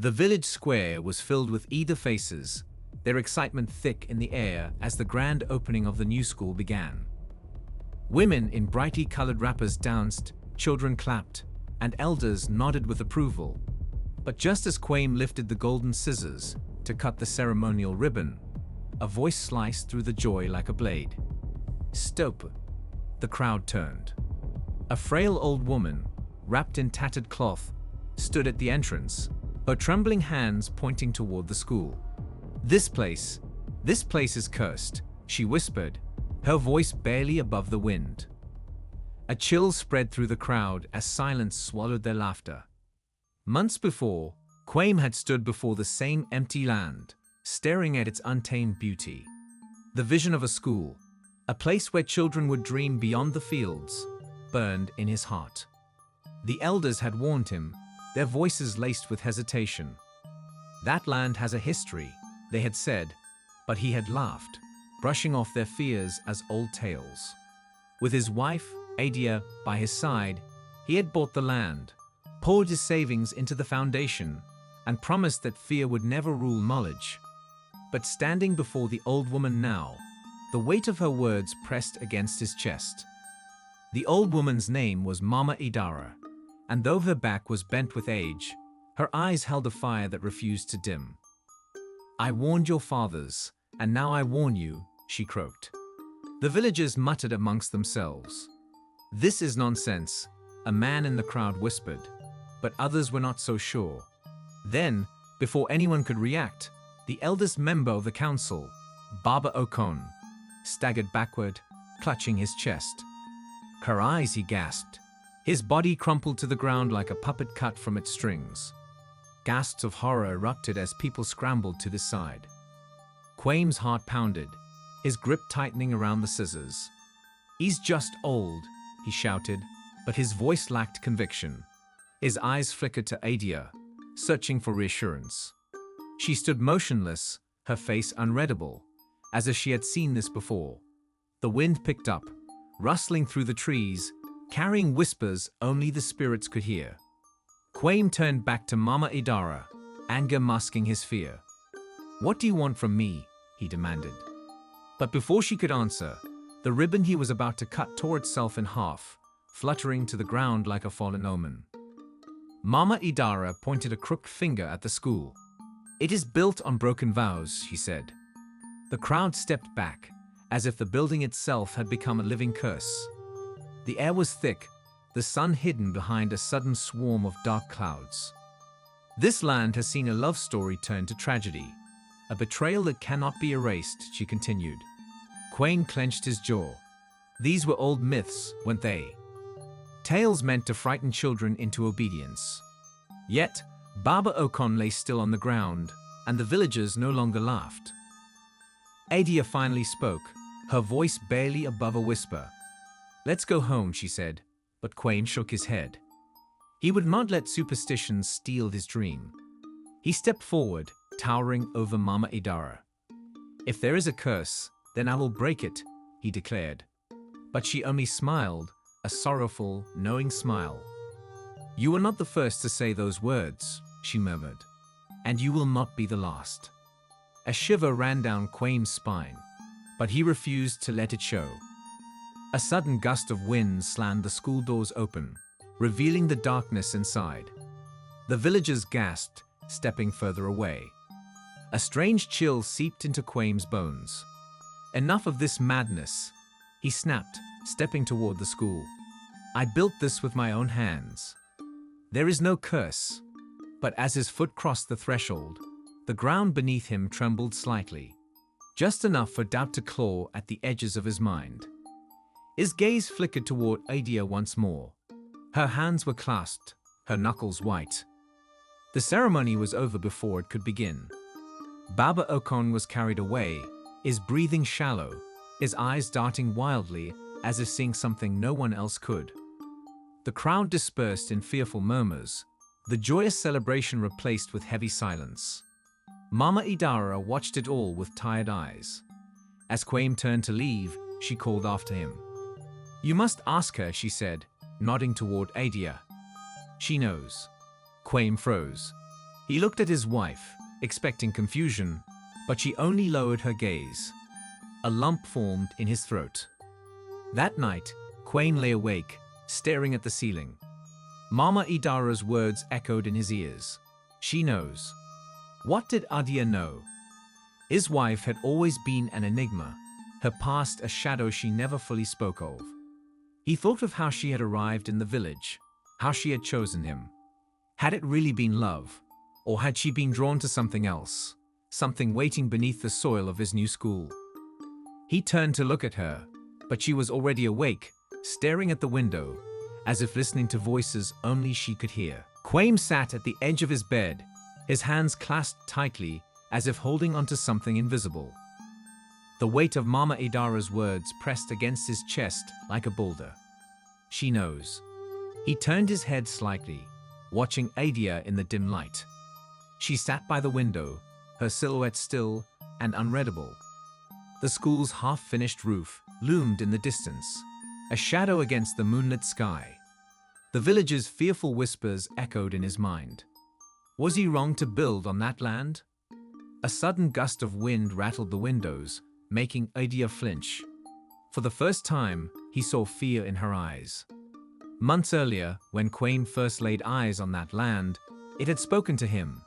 The village square was filled with eager faces, their excitement thick in the air as the grand opening of the new school began. Women in brightly colored wrappers danced, children clapped, and elders nodded with approval. But just as Kwame lifted the golden scissors to cut the ceremonial ribbon, a voice sliced through the joy like a blade. "Stop!" The crowd turned. A frail old woman, wrapped in tattered cloth, stood at the entrance, her trembling hands pointing toward the school. This place is cursed," she whispered, her voice barely above the wind. A chill spread through the crowd as silence swallowed their laughter. Months before, Kwame had stood before the same empty land, staring at its untamed beauty. The vision of a school, a place where children would dream beyond the fields, burned in his heart. The elders had warned him, their voices laced with hesitation. "That land has a history," they had said, but he had laughed, brushing off their fears as old tales. With his wife, Adia, by his side, he had bought the land, poured his savings into the foundation, and promised that fear would never rule knowledge. But standing before the old woman now, the weight of her words pressed against his chest. The old woman's name was Mama Idara, and though her back was bent with age, her eyes held a fire that refused to dim. "I warned your fathers, and now I warn you," she croaked. The villagers muttered amongst themselves. "This is nonsense," a man in the crowd whispered, but others were not so sure. Then, before anyone could react, the eldest member of the council, Baba Okon, staggered backward, clutching his chest. "Her eyes," he gasped. His body crumpled to the ground like a puppet cut from its strings. Gasps of horror erupted as people scrambled to his side. Kwame's heart pounded, his grip tightening around the scissors. "He's just old," he shouted, but his voice lacked conviction. His eyes flickered to Adia, searching for reassurance. She stood motionless, her face unreadable, as if she had seen this before. The wind picked up, rustling through the trees, carrying whispers only the spirits could hear. Kwame turned back to Mama Idara, anger masking his fear. "What do you want from me?" he demanded. But before she could answer, the ribbon he was about to cut tore itself in half, fluttering to the ground like a fallen omen. Mama Idara pointed a crooked finger at the school. "It is built on broken vows," she said. The crowd stepped back, as if the building itself had become a living curse. The air was thick, the sun hidden behind a sudden swarm of dark clouds. "This land has seen a love story turn to tragedy, a betrayal that cannot be erased," she continued. Kwame clenched his jaw. These were old myths, weren't they? Tales meant to frighten children into obedience. Yet, Baba Okon lay still on the ground, and the villagers no longer laughed. Adia finally spoke, her voice barely above a whisper. "Let's go home," she said, but Kwame shook his head. He would not let superstitions steal his dream. He stepped forward, towering over Mama Idara. "If there is a curse, then I will break it," he declared. But she only smiled, a sorrowful, knowing smile. "You were not the first to say those words," she murmured, "and you will not be the last." A shiver ran down Kwame's spine, but he refused to let it show. A sudden gust of wind slammed the school doors open, revealing the darkness inside. The villagers gasped, stepping further away. A strange chill seeped into Kwame's bones. "Enough of this madness," he snapped, stepping toward the school. "I built this with my own hands. There is no curse." But as his foot crossed the threshold, the ground beneath him trembled slightly, just enough for doubt to claw at the edges of his mind. His gaze flickered toward Adia once more. Her hands were clasped, her knuckles white. The ceremony was over before it could begin. Baba Okon was carried away, his breathing shallow, his eyes darting wildly as if seeing something no one else could. The crowd dispersed in fearful murmurs, the joyous celebration replaced with heavy silence. Mama Idara watched it all with tired eyes. As Kwame turned to leave, she called after him. "You must ask her," she said, nodding toward Adia. "She knows." Kwame froze. He looked at his wife, expecting confusion, but she only lowered her gaze. A lump formed in his throat. That night, Kwame lay awake, staring at the ceiling. Mama Idara's words echoed in his ears. She knows. What did Adia know? His wife had always been an enigma, her past a shadow she never fully spoke of. He thought of how she had arrived in the village, how she had chosen him. Had it really been love, or had she been drawn to something else, something waiting beneath the soil of his new school? He turned to look at her, but she was already awake, staring at the window, as if listening to voices only she could hear. Kwame sat at the edge of his bed, his hands clasped tightly, as if holding onto something invisible. The weight of Mama Idara's words pressed against his chest like a boulder. She knows. He turned his head slightly, watching Adia in the dim light. She sat by the window, her silhouette still and unreadable. The school's half-finished roof loomed in the distance, a shadow against the moonlit sky. The village's fearful whispers echoed in his mind. Was he wrong to build on that land? A sudden gust of wind rattled the windows, making Adia flinch. For the first time, he saw fear in her eyes. Months earlier, when Kwame first laid eyes on that land, it had spoken to him,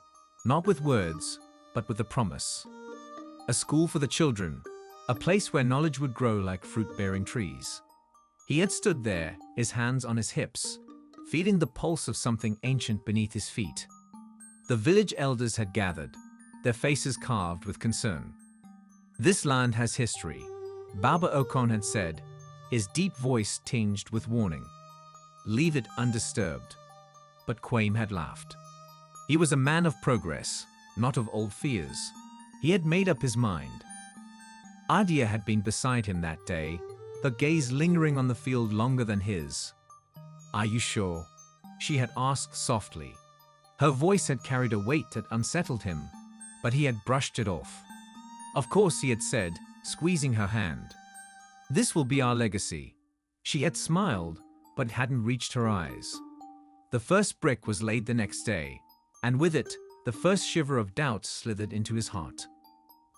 not with words, but with a promise. A school for the children, a place where knowledge would grow like fruit-bearing trees. He had stood there, his hands on his hips, feeling the pulse of something ancient beneath his feet. The village elders had gathered, their faces carved with concern. This land has history, Baba Okon had said, his deep voice tinged with warning. Leave it undisturbed. But Kwame had laughed. He was a man of progress, not of old fears. He had made up his mind. Adia had been beside him that day, her gaze lingering on the field longer than his. Are you sure? She had asked softly. Her voice had carried a weight that unsettled him, but he had brushed it off. Of course, he had said, squeezing her hand. This will be our legacy. She had smiled, but hadn't reached her eyes. The first brick was laid the next day, and with it, the first shiver of doubt slithered into his heart.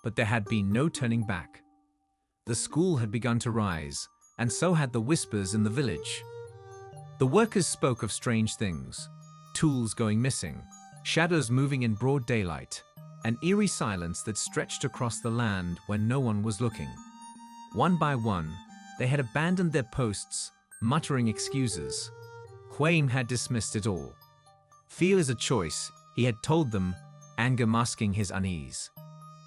But there had been no turning back. The school had begun to rise, and so had the whispers in the village. The workers spoke of strange things, tools going missing, shadows moving in broad daylight, an eerie silence that stretched across the land when no one was looking. One by one, they had abandoned their posts, muttering excuses. Kwame had dismissed it all. Fear is a choice, he had told them, anger masking his unease.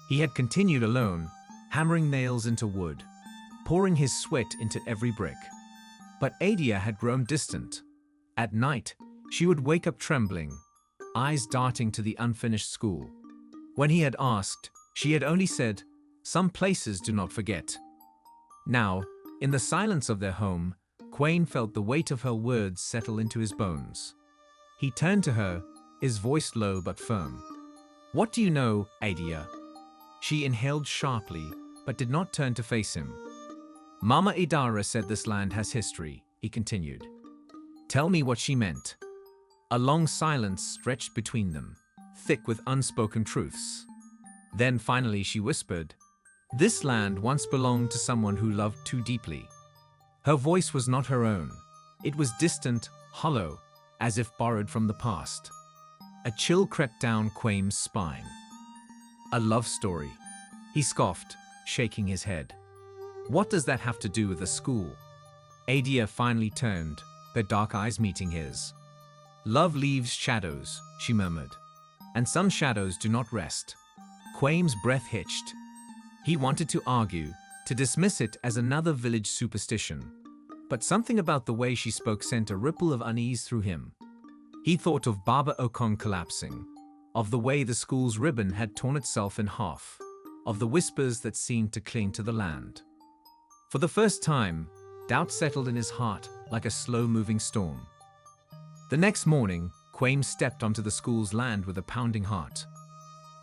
He had continued alone, hammering nails into wood, pouring his sweat into every brick. But Adia had grown distant. At night, she would wake up trembling, eyes darting to the unfinished school. When he had asked, she had only said, "Some places do not forget." Now, in the silence of their home, Kwame felt the weight of her words settle into his bones. He turned to her, his voice low but firm. "What do you know, Adia?" She inhaled sharply, but did not turn to face him. "Mama Idara said this land has history," he continued. "Tell me what she meant." A long silence stretched between them, thick with unspoken truths. Then finally she whispered, "This land once belonged to someone who loved too deeply." Her voice was not her own. It was distant, hollow, as if borrowed from the past. A chill crept down Kwame's spine. "A love story," he scoffed, shaking his head. "What does that have to do with the school?" Adia finally turned, her dark eyes meeting his. "Love leaves shadows," she murmured. "And some shadows do not rest." Kwame's breath hitched. He wanted to argue, to dismiss it as another village superstition. But something about the way she spoke sent a ripple of unease through him. He thought of Baba Okon collapsing, of the way the school's ribbon had torn itself in half, of the whispers that seemed to cling to the land. For the first time, doubt settled in his heart like a slow-moving storm. The next morning, Kwame stepped onto the school's land with a pounding heart.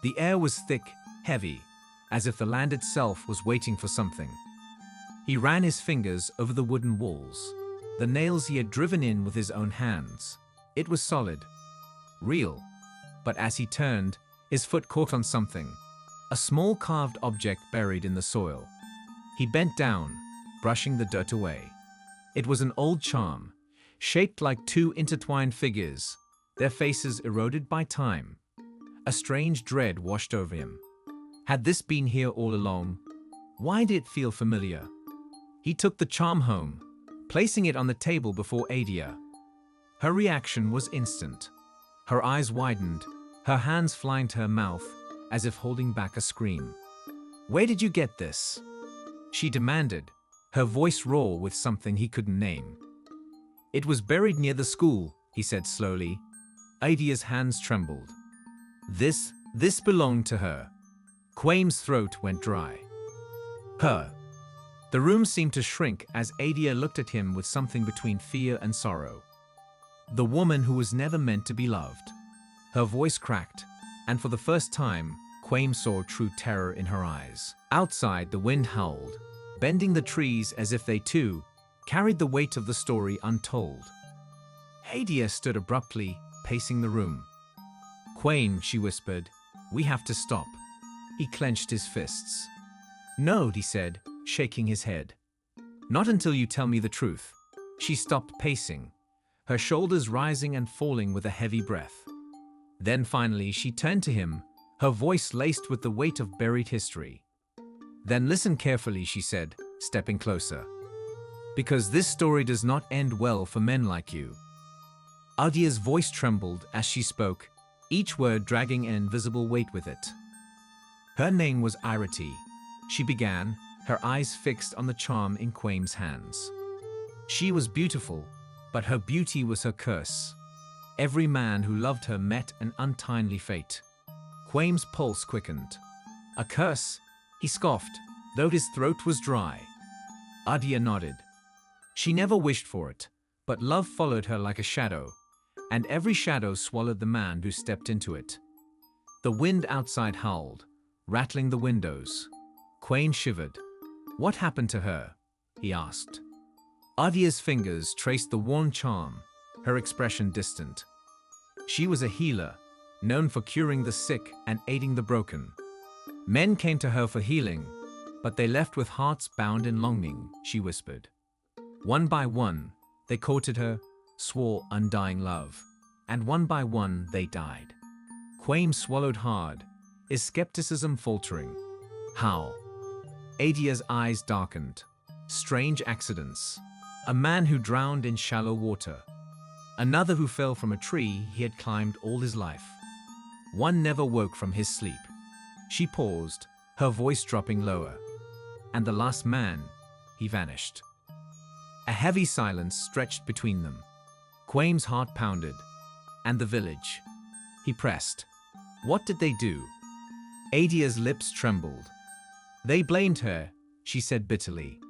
The air was thick, heavy, as if the land itself was waiting for something. He ran his fingers over the wooden walls, the nails he had driven in with his own hands. It was solid, real, but as he turned, his foot caught on something, a small carved object buried in the soil. He bent down, brushing the dirt away. It was an old charm, shaped like two intertwined figures, their faces eroded by time. A strange dread washed over him. Had this been here all along? Why did it feel familiar? He took the charm home, placing it on the table before Adia. Her reaction was instant. Her eyes widened, her hands flying to her mouth, as if holding back a scream. "Where did you get this?" she demanded, her voice raw with something he couldn't name. "It was buried near the school," he said slowly. Adia's hands trembled. This belonged to her." Kwame's throat went dry. "Her." The room seemed to shrink as Adia looked at him with something between fear and sorrow. "The woman who was never meant to be loved." Her voice cracked, and for the first time, Kwame saw true terror in her eyes. Outside, the wind howled, bending the trees as if they too carried the weight of the story untold. Adia stood abruptly, pacing the room. "Kwame," she whispered, "we have to stop." He clenched his fists. "No," he said, shaking his head. "Not until you tell me the truth." She stopped pacing, her shoulders rising and falling with a heavy breath. Then finally she turned to him, her voice laced with the weight of buried history. "Then listen carefully," she said, stepping closer. "Because this story does not end well for men like you." Adia's voice trembled as she spoke, each word dragging an invisible weight with it. "Her name was Ireti," she began, her eyes fixed on the charm in Kwame's hands. "She was beautiful, but her beauty was her curse. Every man who loved her met an untimely fate." Kwame's pulse quickened. "A curse?" he scoffed, though his throat was dry. Adia nodded. "She never wished for it, but love followed her like a shadow, and every shadow swallowed the man who stepped into it." The wind outside howled, rattling the windows. Kwame shivered. "What happened to her?" he asked. Adia's fingers traced the worn charm, her expression distant. "She was a healer, known for curing the sick and aiding the broken. Men came to her for healing, but they left with hearts bound in longing," she whispered. "One by one, they courted her, swore undying love, and one by one they died." Kwame swallowed hard, his skepticism faltering. "How?" Adia's eyes darkened. "Strange accidents. A man who drowned in shallow water. Another who fell from a tree he had climbed all his life. One never woke from his sleep." She paused, her voice dropping lower. "And the last man, he vanished." A heavy silence stretched between them. Kwame's heart pounded. "And the village?" he pressed. "What did they do?" Adia's lips trembled. "They blamed her," she said bitterly.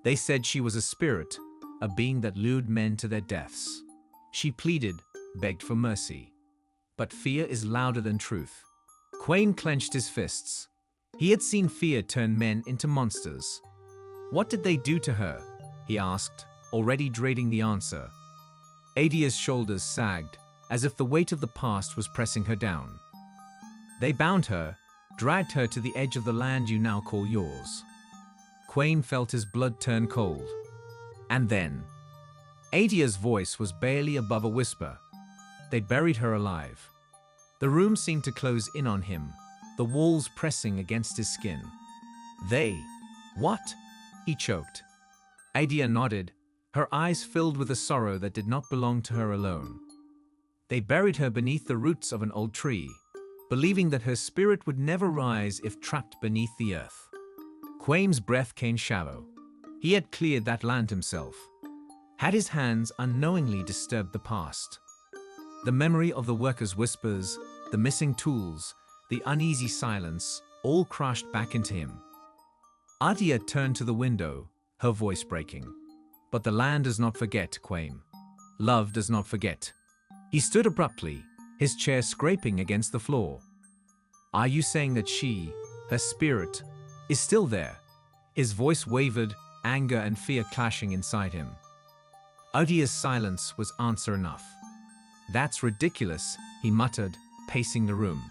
"They said she was a spirit, a being that lured men to their deaths." She pleaded, begged for mercy. But fear is louder than truth. Kwame clenched his fists. He had seen fear turn men into monsters. "What did they do to her?" he asked, already dreading the answer. Adia's shoulders sagged, as if the weight of the past was pressing her down. "They bound her, dragged her to the edge of the land you now call yours." Kwame felt his blood turn cold. "And then?" Adia's voice was barely above a whisper. "They buried her alive." The room seemed to close in on him, the walls pressing against his skin. "They? What?" he choked. Adia nodded, her eyes filled with a sorrow that did not belong to her alone. "They buried her beneath the roots of an old tree, believing that her spirit would never rise if trapped beneath the earth." Kwame's breath came shallow. He had cleared that land himself. Had his hands unknowingly disturbed the past? The memory of the workers' whispers, the missing tools, the uneasy silence, all crashed back into him. Adia turned to the window, her voice breaking. "But the land does not forget, Kwame. Love does not forget." He stood abruptly, his chair scraping against the floor. "Are you saying that she, her spirit, is still there?" His voice wavered, anger and fear clashing inside him. Adia's silence was answer enough. "That's ridiculous," he muttered, pacing the room.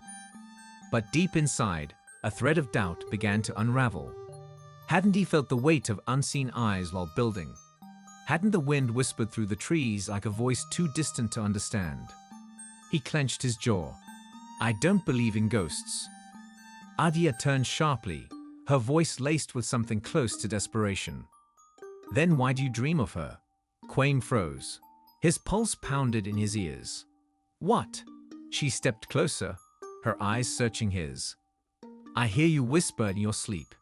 But deep inside, a thread of doubt began to unravel. Hadn't he felt the weight of unseen eyes while building? Hadn't the wind whispered through the trees like a voice too distant to understand? He clenched his jaw. "I don't believe in ghosts." Adia turned sharply, her voice laced with something close to desperation. "Then why do you dream of her?" Kwame froze. His pulse pounded in his ears. "What?" She stepped closer, her eyes searching his. "I hear you whisper in your sleep.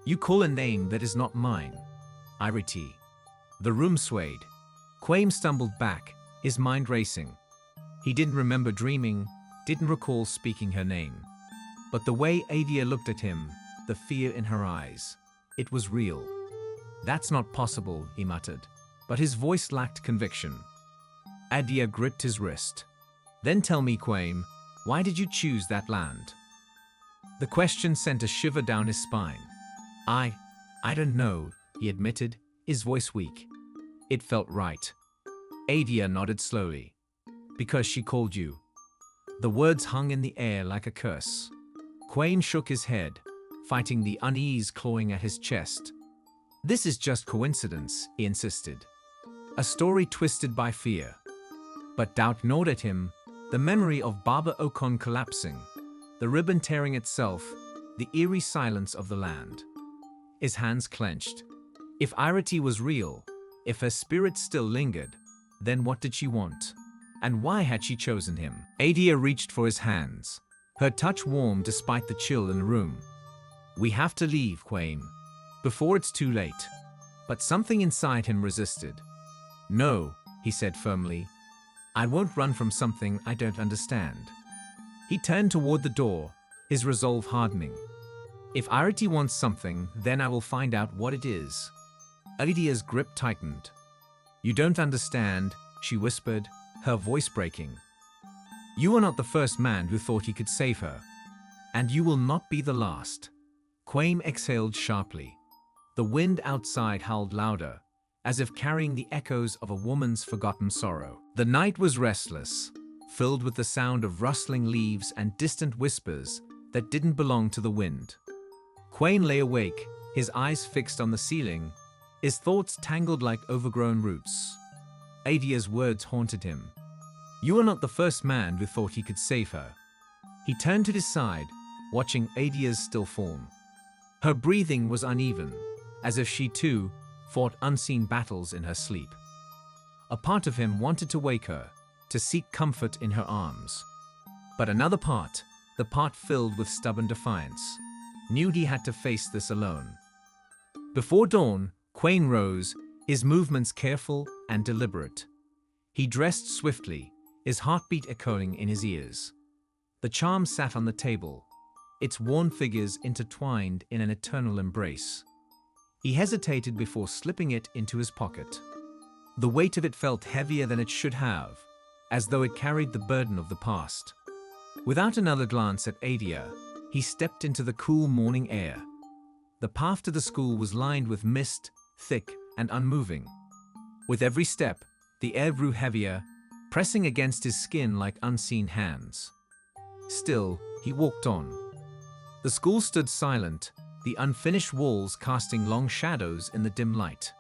You call a name that is not mine. Ireti." The room swayed. Kwame stumbled back, his mind racing. He didn't remember dreaming, didn't recall speaking her name. But the way Adia looked at him, the fear in her eyes, it was real. "That's not possible," he muttered, but his voice lacked conviction. Adia gripped his wrist. "Then tell me, Kwame, why did you choose that land?" The question sent a shiver down his spine. I don't know," he admitted, his voice weak. "It felt right." Adia nodded slowly. "Because she called you." The words hung in the air like a curse. Kwame shook his head, fighting the unease clawing at his chest. "This is just coincidence," he insisted. "A story twisted by fear." But doubt gnawed at him, the memory of Baba Okon collapsing, the ribbon tearing itself, the eerie silence of the land. His hands clenched. If Ireti was real, if her spirit still lingered, then what did she want? And why had she chosen him? Adia reached for his hands, her touch warm despite the chill in the room. "We have to leave, Kwame, before it's too late." But something inside him resisted. "No," he said firmly. "I won't run from something I don't understand." He turned toward the door, his resolve hardening. "If Ireti wants something, then I will find out what it is." Adia's grip tightened. "You don't understand," she whispered, her voice breaking. "You are not the first man who thought he could save her. And you will not be the last." Kwame exhaled sharply. The wind outside howled louder, as if carrying the echoes of a woman's forgotten sorrow. The night was restless, filled with the sound of rustling leaves and distant whispers that didn't belong to the wind. Kwame lay awake, his eyes fixed on the ceiling, his thoughts tangled like overgrown roots. Adia's words haunted him. "You are not the first man who thought he could save her." He turned to his side, watching Adia's still form. Her breathing was uneven, as if she too fought unseen battles in her sleep. A part of him wanted to wake her, to seek comfort in her arms. But another part, the part filled with stubborn defiance, knew he had to face this alone. Before dawn, Kwame rose, his movements careful and deliberate. He dressed swiftly, his heartbeat echoing in his ears. The charm sat on the table, its worn figures intertwined in an eternal embrace. He hesitated before slipping it into his pocket. The weight of it felt heavier than it should have, as though it carried the burden of the past. Without another glance at Adia, he stepped into the cool morning air. The path to the school was lined with mist, thick and unmoving. With every step, the air grew heavier, pressing against his skin like unseen hands. Still, he walked on. The school stood silent, the unfinished walls casting long shadows in the dim light.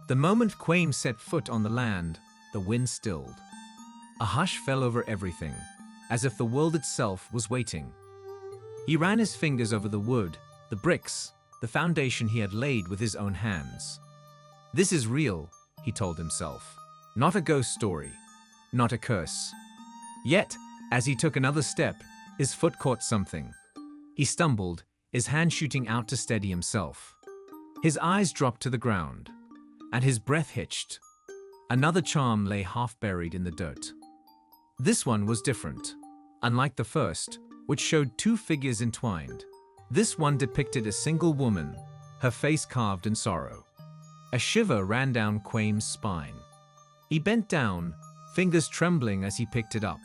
The moment Kwame set foot on the land, the wind stilled. A hush fell over everything, as if the world itself was waiting. He ran his fingers over the wood, the bricks, the foundation he had laid with his own hands. "This is real," he told himself. "Not a ghost story, not a curse." Yet, as he took another step, his foot caught something. He stumbled, his hand shooting out to steady himself. His eyes dropped to the ground, and his breath hitched. Another charm lay half buried in the dirt. This one was different. Unlike the first, which showed two figures entwined, this one depicted a single woman, her face carved in sorrow. A shiver ran down Kwame's spine. He bent down, fingers trembling as he picked it up.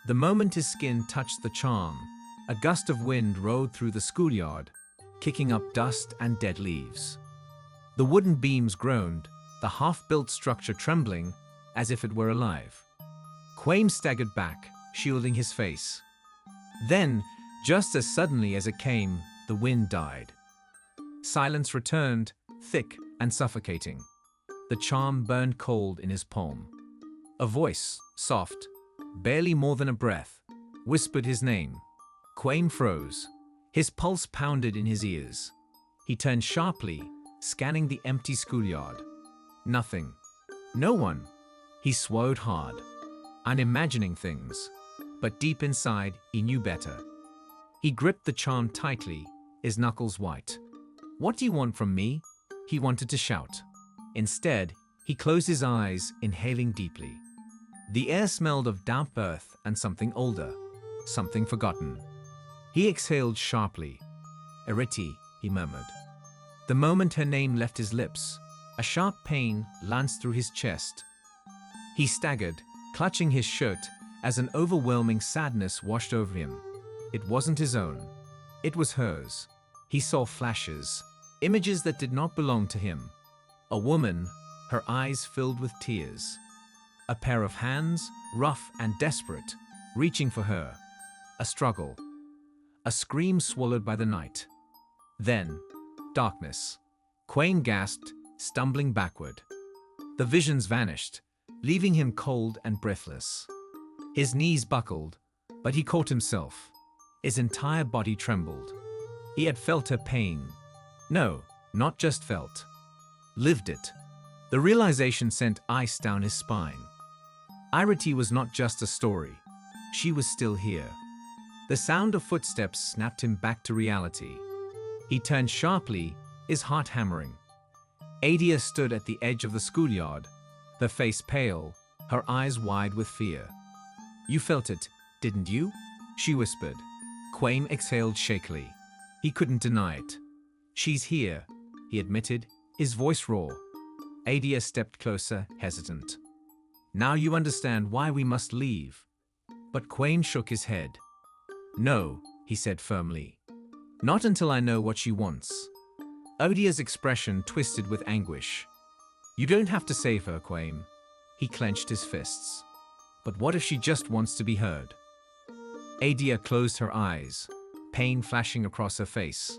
The moment his skin touched the charm, a gust of wind rode through the schoolyard, kicking up dust and dead leaves. The wooden beams groaned, the half-built structure trembling as if it were alive. Kwame staggered back, shielding his face. Then, just as suddenly as it came, the wind died. Silence returned, thick and suffocating. The charm burned cold in his palm. A voice, soft, barely more than a breath, whispered his name. Kwame froze. His pulse pounded in his ears. He turned sharply, scanning the empty schoolyard. Nothing. No one. He swallowed hard, unimagining things. But deep inside, he knew better. He gripped the charm tightly, his knuckles white. "What do you want from me?" he wanted to shout. Instead, he closed his eyes, inhaling deeply. The air smelled of damp earth and something older, something forgotten. He exhaled sharply. "Ireti," he murmured. The moment her name left his lips, a sharp pain lanced through his chest. He staggered, clutching his shirt as an overwhelming sadness washed over him. It wasn't his own. It was hers. He saw flashes, images that did not belong to him. A woman, her eyes filled with tears. A pair of hands, rough and desperate, reaching for her. A struggle. A scream swallowed by the night. Then, darkness. Kwame gasped, stumbling backward. The visions vanished, leaving him cold and breathless. His knees buckled, but he caught himself. His entire body trembled. He had felt her pain. No, not just felt. Lived it. The realization sent ice down his spine. Ireti was not just a story. She was still here. The sound of footsteps snapped him back to reality. He turned sharply, his heart hammering. Adia stood at the edge of the schoolyard, her face pale, her eyes wide with fear. "You felt it, didn't you?" she whispered. Kwame exhaled shakily. He couldn't deny it. "She's here," he admitted, his voice raw. Adia stepped closer, hesitant. "Now you understand why we must leave." But Kwame shook his head. "No," he said firmly. "Not until I know what she wants." Adia's expression twisted with anguish. "You don't have to save her, Kwame." He clenched his fists. "But what if she just wants to be heard?" Adia closed her eyes, pain flashing across her face.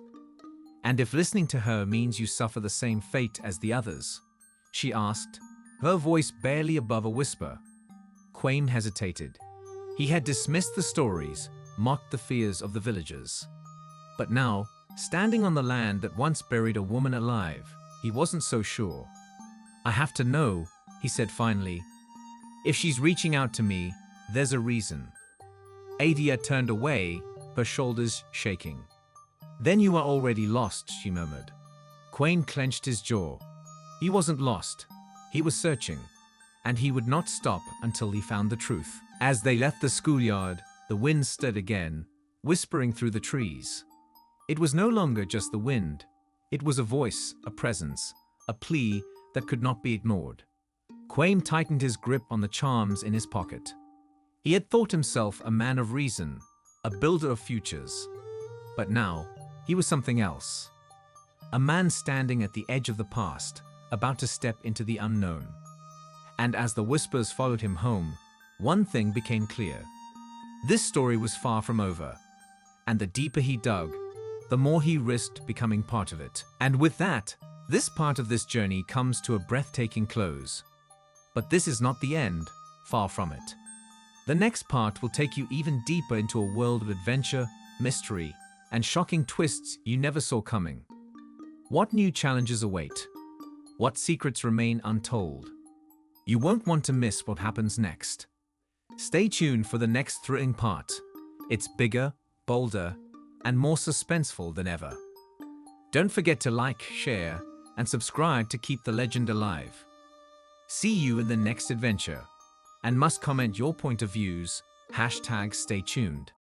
"And if listening to her means you suffer the same fate as the others?" she asked, her voice barely above a whisper. Kwame hesitated. He had dismissed the stories, mocked the fears of the villagers. But now, standing on the land that once buried a woman alive, he wasn't so sure. "I have to know," he said finally. "If she's reaching out to me, there's a reason." Adia turned away, her shoulders shaking. "Then you are already lost," she murmured. Kwame clenched his jaw. He wasn't lost. He was searching, and he would not stop until he found the truth. As they left the schoolyard, the wind stirred again, whispering through the trees. It was no longer just the wind. It was a voice, a presence, a plea that could not be ignored. Kwame tightened his grip on the charms in his pocket. He had thought himself a man of reason, a builder of futures. But now, he was something else. A man standing at the edge of the past, about to step into the unknown. And as the whispers followed him home, one thing became clear. This story was far from over. And the deeper he dug, the more he risked becoming part of it. And with that, this part of this journey comes to a breathtaking close. But this is not the end, far from it. The next part will take you even deeper into a world of adventure, mystery, and shocking twists you never saw coming. What new challenges await? What secrets remain untold? You won't want to miss what happens next. Stay tuned for the next thrilling part. It's bigger, bolder, and more suspenseful than ever. Don't forget to like, share, and subscribe to keep the legend alive. See you in the next adventure. And must comment your point of views, #stay tuned.